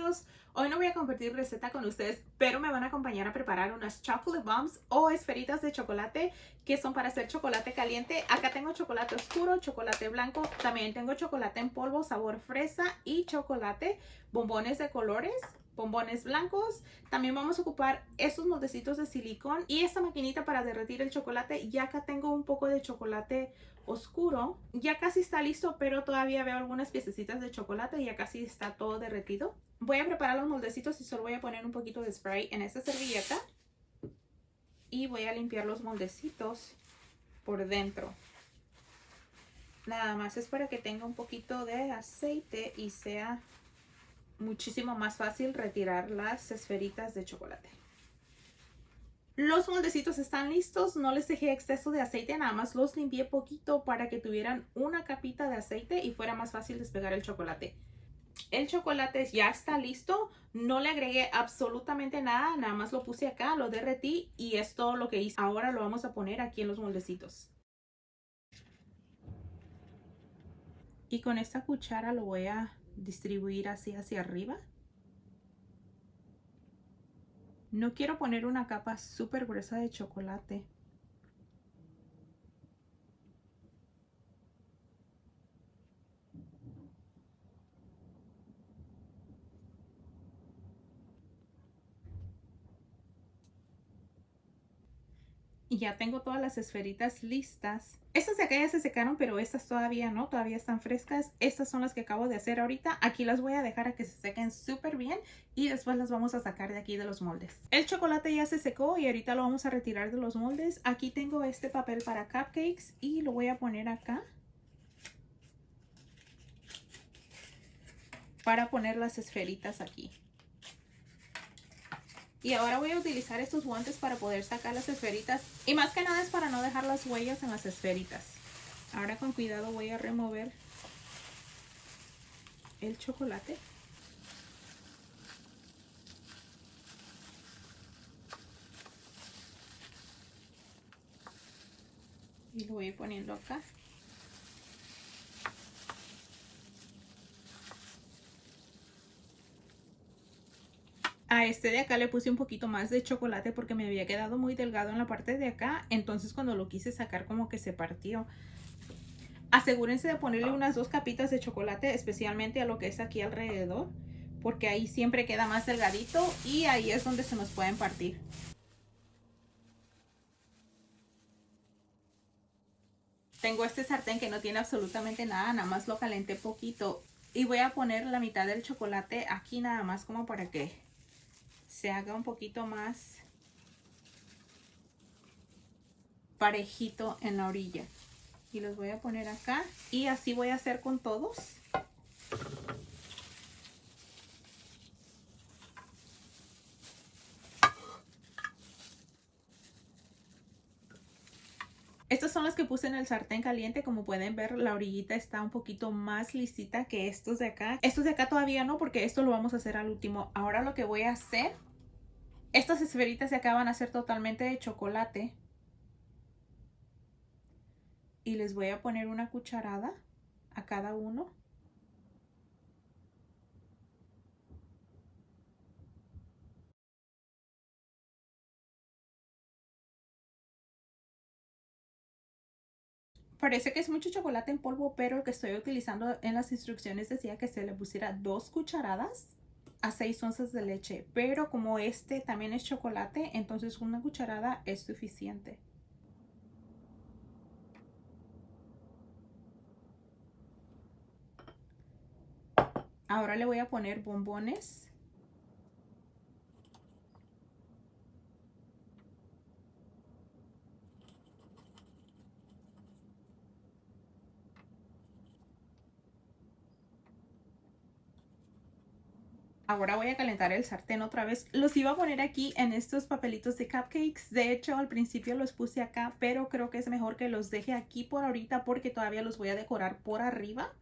amigos, hoy no voy a compartir receta con ustedes, pero me van a acompañar a preparar unas chocolate bombs o esferitas de chocolate que son para hacer chocolate caliente. Acá tengo chocolate oscuro, chocolate blanco, también tengo chocolate en polvo sabor fresa y chocolate, bombones de colores, bombones blancos. También vamos a ocupar estos moldecitos de silicón y esta maquinita para derretir el chocolate. Y acá tengo un poco de chocolate oscuro, ya casi está listo, pero todavía veo algunas piececitas de chocolate y ya casi está todo derretido. Voy a preparar los moldecitos y solo voy a poner un poquito de spray en esta servilleta y voy a limpiar los moldecitos por dentro. Nada más es para que tenga un poquito de aceite y sea muchísimo más fácil retirar las esferitas de chocolate. Los moldecitos están listos, no les dejé exceso de aceite, nada más los limpié poquito para que tuvieran una capita de aceite y fuera más fácil despegar el chocolate. El chocolate ya está listo, no le agregué absolutamente nada, nada más lo puse acá, lo derretí y es todo lo que hice. Ahora lo vamos a poner aquí en los moldecitos. Y con esta cuchara lo voy a distribuir así hacia arriba. No quiero poner una capa súper gruesa de chocolate. Y ya tengo todas las esferitas listas. Estas de acá ya se secaron, pero estas todavía no, todavía están frescas. Estas son las que acabo de hacer ahorita. Aquí las voy a dejar a que se sequen súper bien y después las vamos a sacar de aquí de los moldes. El chocolate ya se secó y ahorita lo vamos a retirar de los moldes. Aquí tengo este papel para cupcakes y lo voy a poner acá para poner las esferitas aquí. Y ahora voy a utilizar estos guantes para poder sacar las esferitas. Y más que nada es para no dejar las huellas en las esferitas. Ahora con cuidado voy a remover el chocolate. Y lo voy poniendo acá. A este de acá le puse un poquito más de chocolate porque me había quedado muy delgado en la parte de acá. Entonces cuando lo quise sacar como que se partió. Asegúrense de ponerle unas 2 capitas de chocolate, especialmente a lo que es aquí alrededor. Porque ahí siempre queda más delgadito y ahí es donde se nos pueden partir. Tengo este sartén que no tiene absolutamente nada, nada más lo calenté poquito. Y voy a poner la mitad del chocolate aquí nada más como para que se haga un poquito más parejito en la orilla. Y los voy a poner acá y así voy a hacer con todos. Estos son los que puse en el sartén caliente. Como pueden ver, la orillita está un poquito más lisita que estos de acá. Estos de acá todavía no, porque esto lo vamos a hacer al último. Ahora lo que voy a hacer, estas esferitas de acá van a ser totalmente de chocolate. Y les voy a poner una cucharada a cada uno. Parece que es mucho chocolate en polvo, pero el que estoy utilizando en las instrucciones decía que se le pusiera 2 cucharadas a 6 onzas de leche. Pero como este también es chocolate, entonces una cucharada es suficiente. Ahora le voy a poner bombones. Ahora voy a calentar el sartén otra vez. Los iba a poner aquí en estos papelitos de cupcakes. De hecho, al principio los puse acá, pero creo que es mejor que los deje aquí por ahorita porque todavía los voy a decorar por arriba.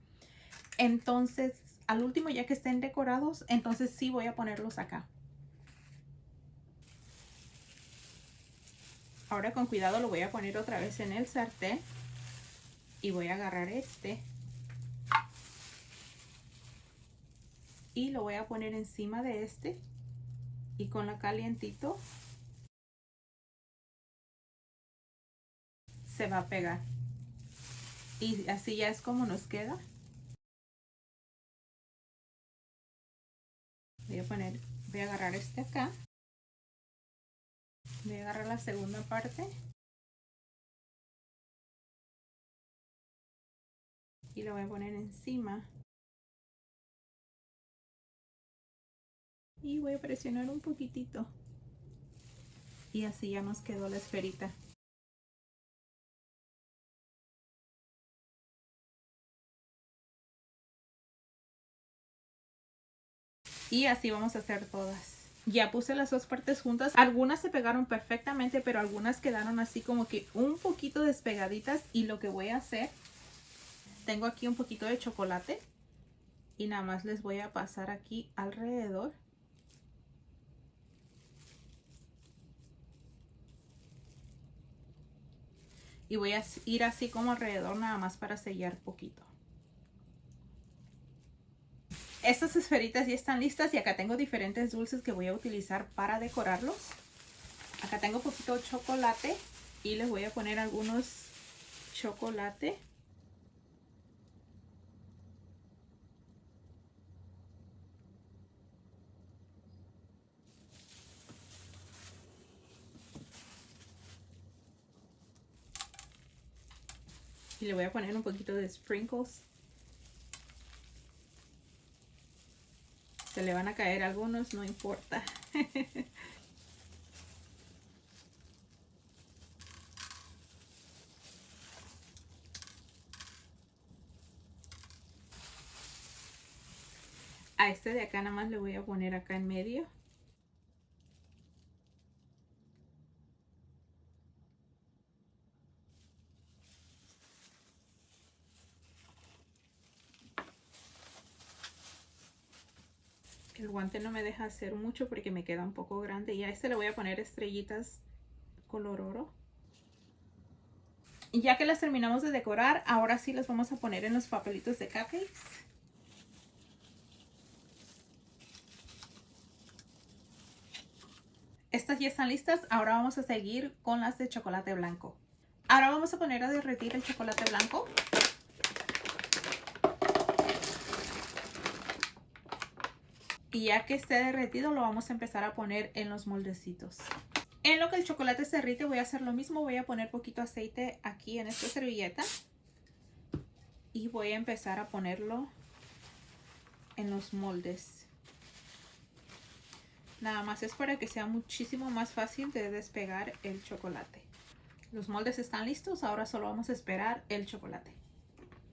Entonces, al último, ya que estén decorados, entonces sí voy a ponerlos acá. Ahora con cuidado lo voy a poner otra vez en el sartén. Y voy a agarrar este. y lo voy a poner encima de este y con la calientito se va a pegar y así ya es como nos queda. Voy a agarrar este acá, voy a agarrar la segunda parte y lo voy a poner encima y voy a presionar un poquitito y así ya nos quedó la esferita. Y así vamos a hacer todas. Ya puse las dos partes juntas. Algunas se pegaron perfectamente, pero algunas quedaron así como que un poquito despegaditas. Y lo que voy a hacer, tengo aquí un poquito de chocolate y nada más les voy a pasar aquí alrededor. Y voy a ir así como alrededor nada más para sellar poquito. Estas esferitas ya están listas y acá tengo diferentes dulces que voy a utilizar para decorarlos. Acá tengo poquito de chocolate y les voy a poner algunos chocolate. Y le voy a poner un poquito de sprinkles. Se le van a caer algunos, no importa. A este de acá nada más le voy a poner acá en medio. El guante no me deja hacer mucho porque me queda un poco grande. Y a este le voy a poner estrellitas color oro. Y ya que las terminamos de decorar, ahora sí las vamos a poner en los papelitos de cupcakes. Estas ya están listas. Ahora vamos a seguir con las de chocolate blanco. Ahora vamos a poner a derretir el chocolate blanco. Y ya que esté derretido lo vamos a empezar a poner en los moldecitos. En lo que el chocolate se derrite voy a hacer lo mismo. Voy a poner poquito aceite aquí en esta servilleta. Y voy a empezar a ponerlo en los moldes. Nada más es para que sea muchísimo más fácil de despegar el chocolate. Los moldes están listos. Ahora solo vamos a esperar el chocolate.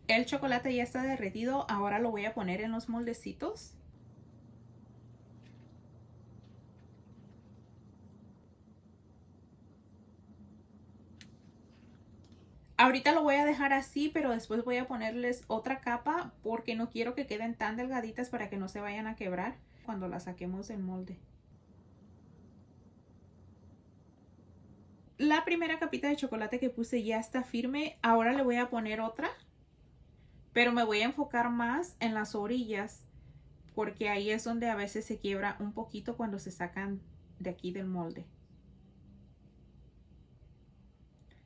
El chocolate ya está derretido. Ahora lo voy a poner en los moldecitos. Ahorita lo voy a dejar así, pero después voy a ponerles otra capa porque no quiero que queden tan delgaditas para que no se vayan a quebrar cuando las saquemos del molde. La primera capita de chocolate que puse ya está firme. Ahora le voy a poner otra, pero me voy a enfocar más en las orillas porque ahí es donde a veces se quiebra un poquito cuando se sacan de aquí del molde.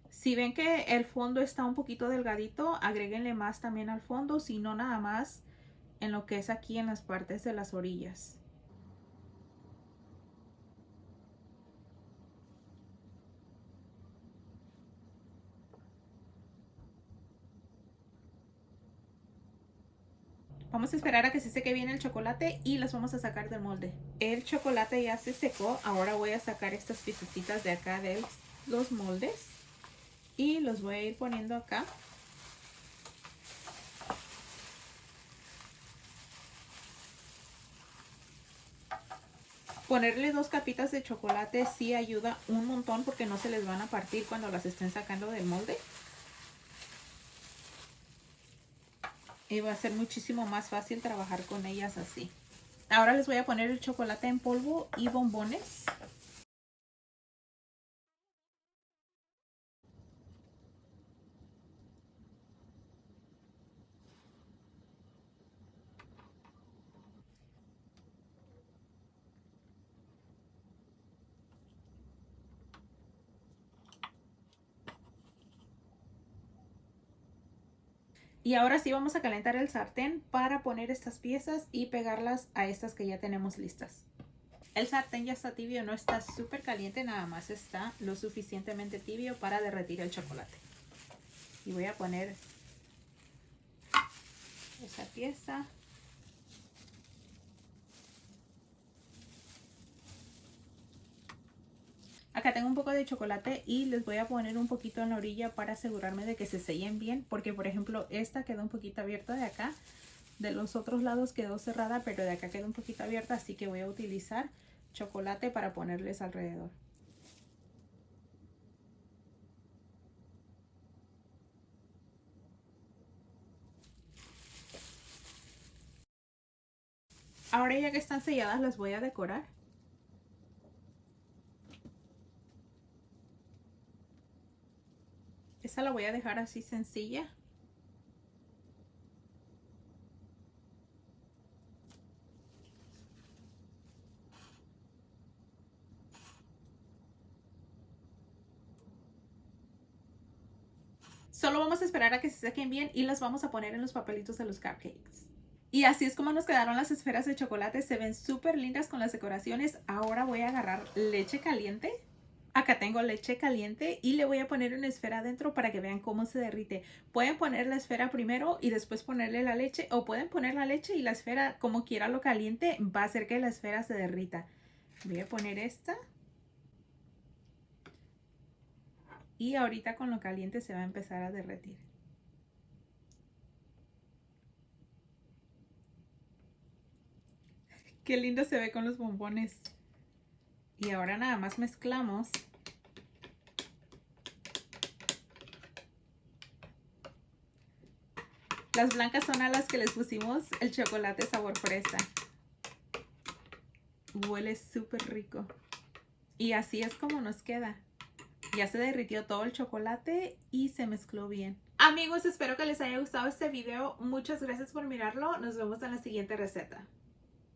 Si ven que el fondo está un poquito delgadito, agréguenle más también al fondo, si no nada más en lo que es aquí en las partes de las orillas. Vamos a esperar a que se seque bien el chocolate y las vamos a sacar del molde. El chocolate ya se secó. Ahora voy a sacar estas piececitas de acá de los moldes y los voy a ir poniendo acá. Ponerle dos capitas de chocolate sí ayuda un montón porque no se les van a partir cuando las estén sacando del molde. Y va a ser muchísimo más fácil trabajar con ellas así. Ahora les voy a poner el chocolate en polvo y bombones. Y ahora sí vamos a calentar el sartén para poner estas piezas y pegarlas a estas que ya tenemos listas. El sartén ya está tibio, no está súper caliente, nada más está lo suficientemente tibio para derretir el chocolate. Y voy a poner esa pieza. Acá tengo un poco de chocolate y les voy a poner un poquito en la orilla para asegurarme de que se sellen bien. Porque por ejemplo esta quedó un poquito abierta de acá. De los otros lados quedó cerrada, pero de acá quedó un poquito abierta. Así que voy a utilizar chocolate para ponerles alrededor. Ahora ya que están selladas las voy a decorar. Esta la voy a dejar así sencilla. Solo vamos a esperar a que se sequen bien y las vamos a poner en los papelitos de los cupcakes. Y así es como nos quedaron las esferas de chocolate. Se ven súper lindas con las decoraciones. Ahora voy a agarrar leche caliente. Acá tengo leche caliente y le voy a poner una esfera adentro para que vean cómo se derrite. Pueden poner la esfera primero y después ponerle la leche, o pueden poner la leche y la esfera como quiera lo caliente. Va a hacer que la esfera se derrita. Voy a poner esta. Y ahorita con lo caliente se va a empezar a derretir. Qué lindo se ve con los bombones. Y ahora nada más mezclamos. Las blancas son a las que les pusimos el chocolate sabor fresa. Huele súper rico. Y así es como nos queda. Ya se derritió todo el chocolate y se mezcló bien. Amigos, espero que les haya gustado este video. Muchas gracias por mirarlo. Nos vemos en la siguiente receta.